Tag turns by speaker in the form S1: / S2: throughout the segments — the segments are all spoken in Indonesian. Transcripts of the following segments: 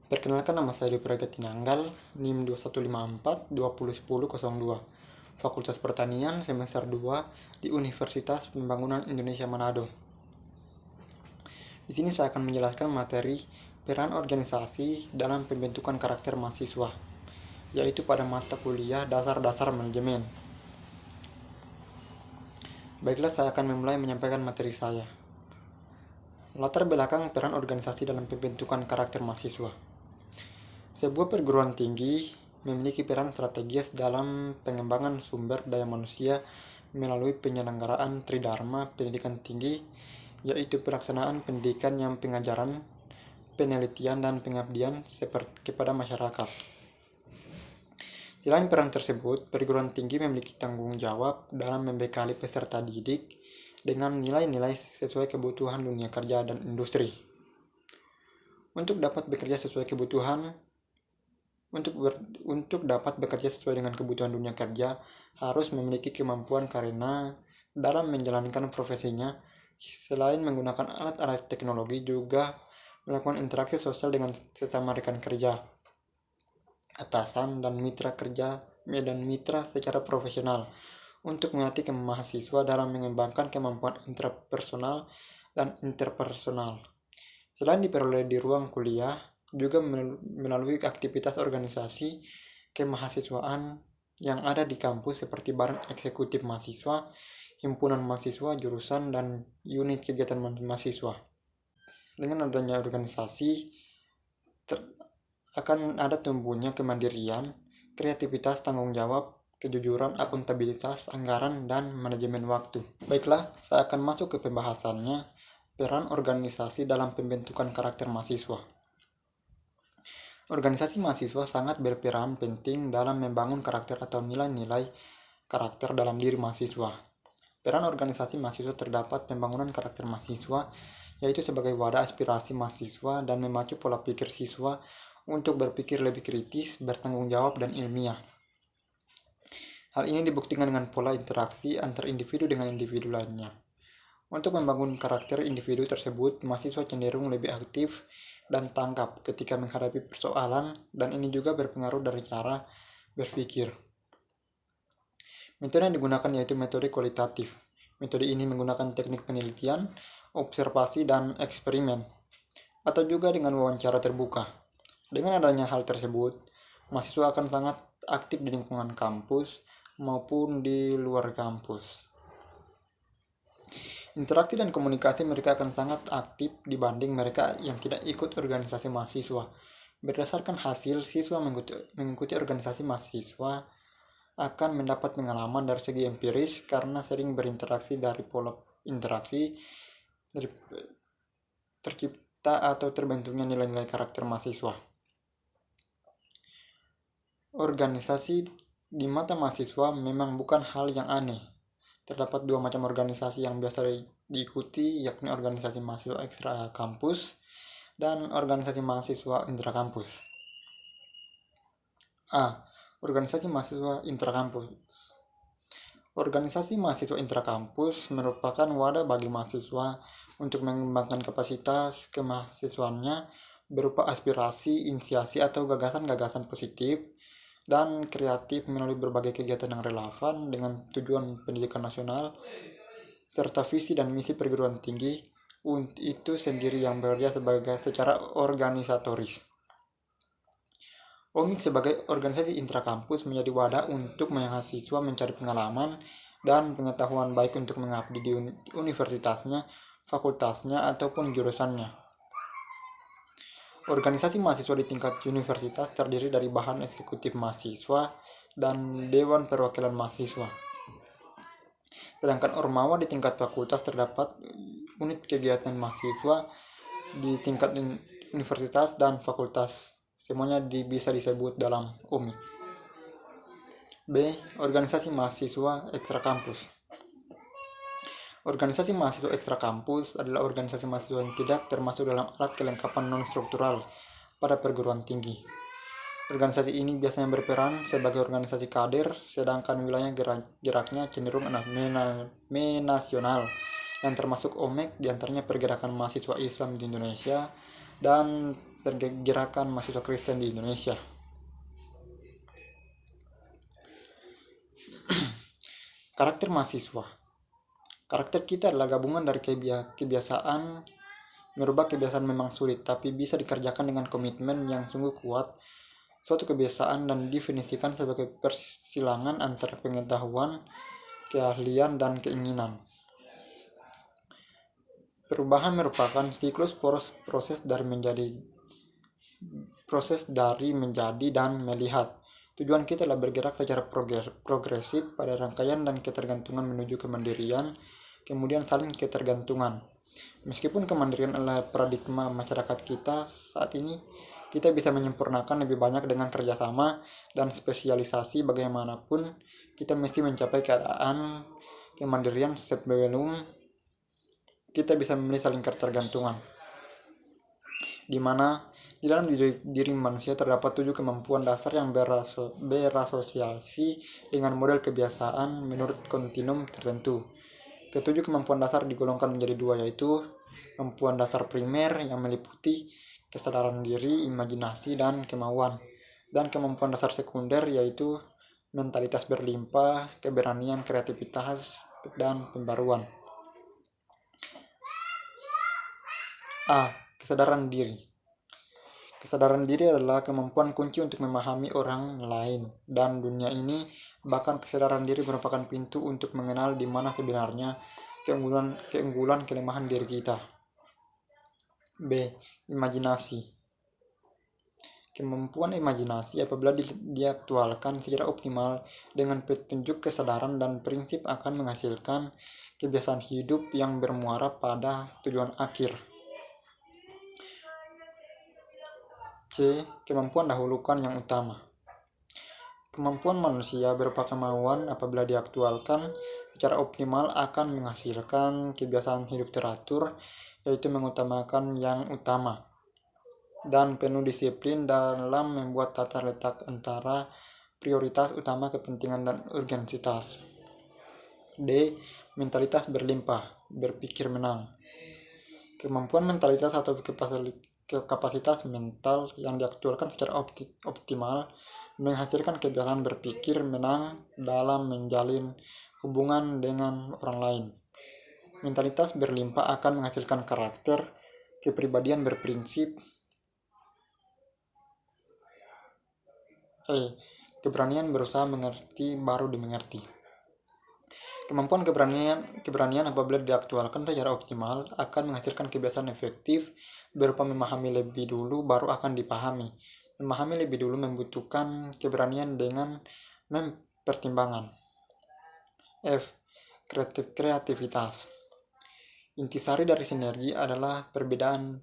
S1: Perkenalkan, nama saya Dwi Tinanggal, NIM 2154-2010-02, Fakultas Pertanian semester 2 di Universitas Pembangunan Indonesia Manado. Di sini saya akan menjelaskan materi peran organisasi dalam pembentukan karakter mahasiswa, yaitu pada mata kuliah Dasar-Dasar Manajemen. Baiklah, saya akan memulai menyampaikan materi saya. Latar belakang peran organisasi dalam pembentukan karakter mahasiswa. Sebuah perguruan tinggi memiliki peran strategis dalam pengembangan sumber daya manusia melalui penyelenggaraan Tridharma Pendidikan Tinggi, yaitu pelaksanaan pendidikan yang pengajaran, penelitian, dan pengabdian kepada masyarakat. Selain peran tersebut, perguruan tinggi memiliki tanggung jawab dalam membekali peserta didik dengan nilai-nilai sesuai kebutuhan dunia kerja dan industri. Untuk dapat bekerja sesuai dengan kebutuhan dunia kerja, harus memiliki kemampuan karena dalam menjalankan profesinya, selain menggunakan alat-alat teknologi, juga melakukan interaksi sosial dengan sesama rekan kerja, atasan, dan mitra kerja dan mitra secara profesional untuk melatih mahasiswa dalam mengembangkan kemampuan intrapersonal dan interpersonal. Selain diperoleh di ruang kuliah, juga melalui aktivitas organisasi kemahasiswaan yang ada di kampus seperti Badan Eksekutif Mahasiswa, Himpunan Mahasiswa Jurusan, dan unit kegiatan mahasiswa. Dengan adanya organisasi, akan ada tumbuhnya kemandirian, kreativitas, tanggung jawab, kejujuran, akuntabilitas, anggaran, dan manajemen waktu. Baiklah, saya akan masuk ke pembahasannya, peran organisasi dalam pembentukan karakter mahasiswa. Organisasi mahasiswa sangat berperan penting dalam membangun karakter atau nilai-nilai karakter dalam diri mahasiswa. Peran organisasi mahasiswa terdapat pembangunan karakter mahasiswa, yaitu sebagai wadah aspirasi mahasiswa dan memacu pola pikir siswa untuk berpikir lebih kritis, bertanggung jawab, dan ilmiah. Hal ini dibuktikan dengan pola interaksi antar individu dengan individu lainnya. Untuk membangun karakter individu tersebut, mahasiswa cenderung lebih aktif dan tanggap ketika menghadapi persoalan, dan ini juga berpengaruh dari cara berpikir. Metode yang digunakan yaitu metode kualitatif. Metode ini menggunakan teknik penelitian, observasi, dan eksperimen, atau juga dengan wawancara terbuka. Dengan adanya hal tersebut, mahasiswa akan sangat aktif di lingkungan kampus maupun di luar kampus. Interaksi dan komunikasi mereka akan sangat aktif dibanding mereka yang tidak ikut organisasi mahasiswa. Berdasarkan hasil, siswa mengikuti organisasi mahasiswa akan mendapat pengalaman dari segi empiris karena sering berinteraksi. Dari pola interaksi tercipta atau terbentuknya nilai-nilai karakter mahasiswa. Organisasi di mata mahasiswa memang bukan hal yang aneh. Terdapat dua macam organisasi yang biasa diikuti, yakni organisasi mahasiswa ekstra kampus dan organisasi mahasiswa intrakampus. A. Organisasi mahasiswa intrakampus. Organisasi mahasiswa intrakampus merupakan wadah bagi mahasiswa untuk mengembangkan kapasitas kemahasiswaannya berupa aspirasi, inisiasi, atau gagasan-gagasan positif dan kreatif melalui berbagai kegiatan yang relevan dengan tujuan pendidikan nasional serta visi dan misi perguruan tinggi itu sendiri yang bekerja secara organisatoris. OMIK sebagai organisasi intrakampus menjadi wadah untuk mahasiswa mencari pengalaman dan pengetahuan baik untuk mengabdi di universitasnya, fakultasnya, ataupun jurusannya. Organisasi mahasiswa di tingkat universitas terdiri dari bahan eksekutif mahasiswa dan dewan perwakilan mahasiswa. Sedangkan ormawa di tingkat fakultas terdapat unit kegiatan mahasiswa di tingkat universitas dan fakultas. Semuanya bisa disebut dalam OMIK. B. Organisasi mahasiswa ekstra kampus. Organisasi mahasiswa ekstra kampus adalah organisasi mahasiswa yang tidak termasuk dalam alat kelengkapan non-struktural pada perguruan tinggi. Organisasi ini biasanya berperan sebagai organisasi kader, sedangkan wilayah geraknya cenderung menasional, yang termasuk OMEK, diantaranya Pergerakan Mahasiswa Islam di Indonesia dan pergerakan mahasiswa Kristen di Indonesia. Karakter mahasiswa. Karakter kita adalah gabungan dari kebiasaan. Merubah kebiasaan memang sulit, tapi bisa dikerjakan dengan komitmen yang sungguh kuat. Suatu kebiasaan dan definisikan sebagai persilangan antara pengetahuan, keahlian, dan keinginan. Perubahan merupakan siklus proses dari menjadi dan melihat. Tujuan kita adalah bergerak secara progresif pada rangkaian dan ketergantungan menuju kemandirian, kemudian saling ketergantungan. Meskipun kemandirian adalah paradigma masyarakat kita saat ini, kita bisa menyempurnakan lebih banyak dengan kerjasama dan spesialisasi. Bagaimanapun, kita mesti mencapai keadaan kemandirian sebelum kita bisa memilih saling ketergantungan, di mana di dalam diri manusia terdapat 7 kemampuan dasar yang berasosiasi dengan model kebiasaan menurut kontinum tertentu. Ketujuh kemampuan dasar digolongkan menjadi 2, yaitu kemampuan dasar primer yang meliputi kesadaran diri, imajinasi, dan kemauan, dan kemampuan dasar sekunder yaitu mentalitas berlimpah, keberanian, kreativitas, dan pembaruan. A. Kesadaran diri. Kesadaran diri adalah kemampuan kunci untuk memahami orang lain dan dunia ini. Bahkan kesadaran diri merupakan pintu untuk mengenal di mana sebenarnya keunggulan kelemahan diri kita. B. Imajinasi. Kemampuan imajinasi apabila diaktualkan secara optimal dengan petunjuk kesadaran dan prinsip akan menghasilkan kebiasaan hidup yang bermuara pada tujuan akhir. C. Kemampuan dahulukan yang utama. Kemampuan manusia berupa kemauan apabila diaktualkan secara optimal akan menghasilkan kebiasaan hidup teratur, yaitu mengutamakan yang utama, dan penuh disiplin dalam membuat tata letak antara prioritas utama, kepentingan, dan urgensitas. D. Mentalitas berlimpah, berpikir menang. Kemampuan mentalitas atau kapasitas mental yang diaktualkan secara optimal menghasilkan kebiasaan berpikir menang dalam menjalin hubungan dengan orang lain. Mentalitas berlimpah akan menghasilkan karakter, kepribadian berprinsip. Keberanian berusaha mengerti baru dimengerti. Kemampuan keberanian apabila diaktualkan secara optimal akan menghasilkan kebiasaan efektif berupa memahami lebih dulu baru akan dipahami. Memahami lebih dulu membutuhkan keberanian dengan mempertimbangkan. F. Kreativitas. Intisari dari sinergi adalah perbedaan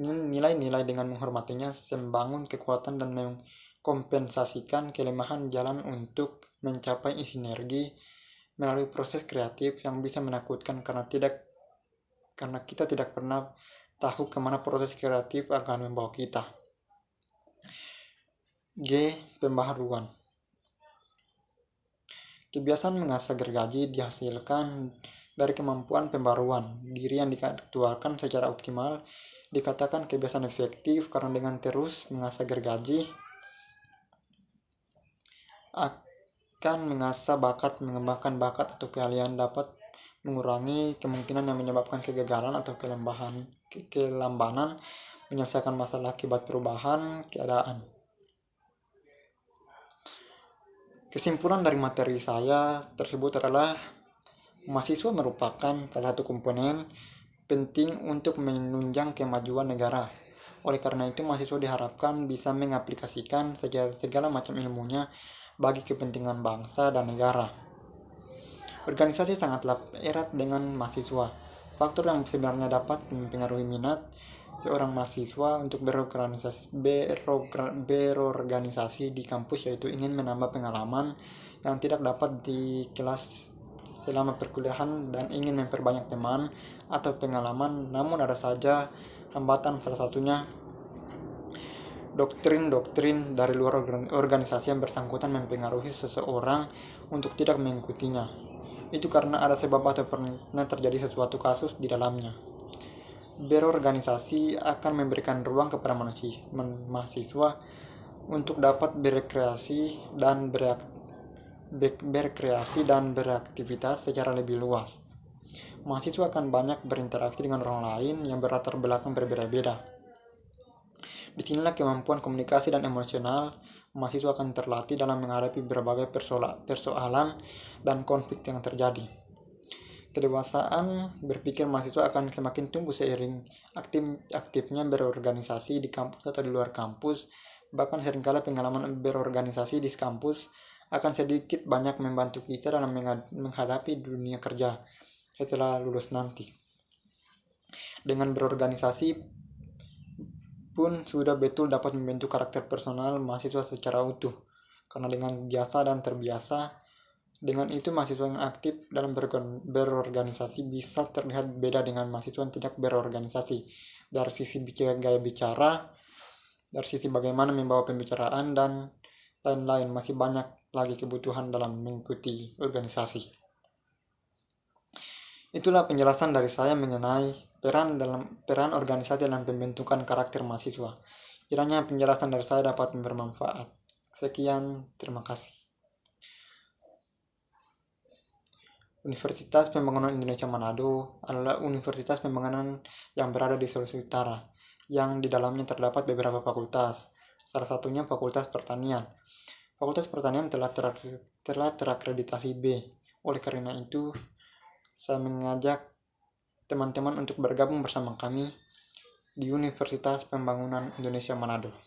S1: nilai-nilai dengan menghormatinya, membangun kekuatan dan mengkompensasikan kelemahan. Jalan untuk mencapai sinergi melalui proses kreatif yang bisa menakutkan karena kita tidak pernah tahu kemana proses kreatif akan membawa kita. G. Pembaharuan. Kebiasaan mengasah gergaji dihasilkan dari kemampuan pembaruan diri yang diaktualkan secara optimal. Dikatakan kebiasaan efektif karena dengan terus mengasah gergaji akan mengasah bakat, mengembangkan bakat atau keahlian, dapat mengurangi kemungkinan yang menyebabkan kegagalan atau kelambanan menyelesaikan masalah akibat perubahan keadaan. Kesimpulan dari materi saya tersebut adalah mahasiswa merupakan salah satu komponen penting untuk menunjang kemajuan negara. Oleh karena itu, mahasiswa diharapkan bisa mengaplikasikan segala macam ilmunya bagi kepentingan bangsa dan negara. Organisasi sangatlah erat dengan mahasiswa. Faktor yang sebenarnya dapat mempengaruhi minat seorang mahasiswa untuk berorganisasi di kampus yaitu ingin menambah pengalaman yang tidak dapat di kelas selama perkuliahan dan ingin memperbanyak teman atau pengalaman. Namun ada saja hambatan, salah satunya doktrin dari luar organisasi yang bersangkutan mempengaruhi seseorang untuk tidak mengikutinya. Itu karena ada sebab atau pernah terjadi sesuatu kasus di dalamnya. Berorganisasi akan memberikan ruang kepada mahasiswa untuk dapat berkreasi dan beraktivitas secara lebih luas. Mahasiswa akan banyak berinteraksi dengan orang lain yang berlatar belakang berbeda-beda. Disinilah kemampuan komunikasi dan emosional mahasiswa akan terlatih dalam menghadapi berbagai persoalan dan konflik yang terjadi. Kedewasaan berpikir mahasiswa akan semakin tumbuh seiring aktifnya berorganisasi di kampus atau di luar kampus. Bahkan seringkali pengalaman berorganisasi di kampus akan sedikit banyak membantu kita dalam menghadapi dunia kerja setelah lulus nanti. Dengan berorganisasi pun sudah betul dapat membentuk karakter personal mahasiswa secara utuh. Karena dengan biasa dan terbiasa, dengan itu mahasiswa yang aktif dalam berorganisasi bisa terlihat beda dengan mahasiswa yang tidak berorganisasi. Dari sisi gaya bicara, dari sisi bagaimana membawa pembicaraan, dan lain-lain. Masih banyak lagi kebutuhan dalam mengikuti organisasi. Itulah penjelasan dari saya mengenai peran organisasi dalam pembentukan karakter mahasiswa. Kiranya penjelasan dari saya dapat bermanfaat. Sekian, terima kasih. Universitas Pembangunan Indonesia Manado adalah universitas pembangunan yang berada di Sulawesi Utara, yang di dalamnya terdapat beberapa fakultas, salah satunya Fakultas Pertanian. Fakultas Pertanian telah terakreditasi B. Oleh karena itu, saya mengajak teman-teman untuk bergabung bersama kami di Universitas Pembangunan Indonesia Manado.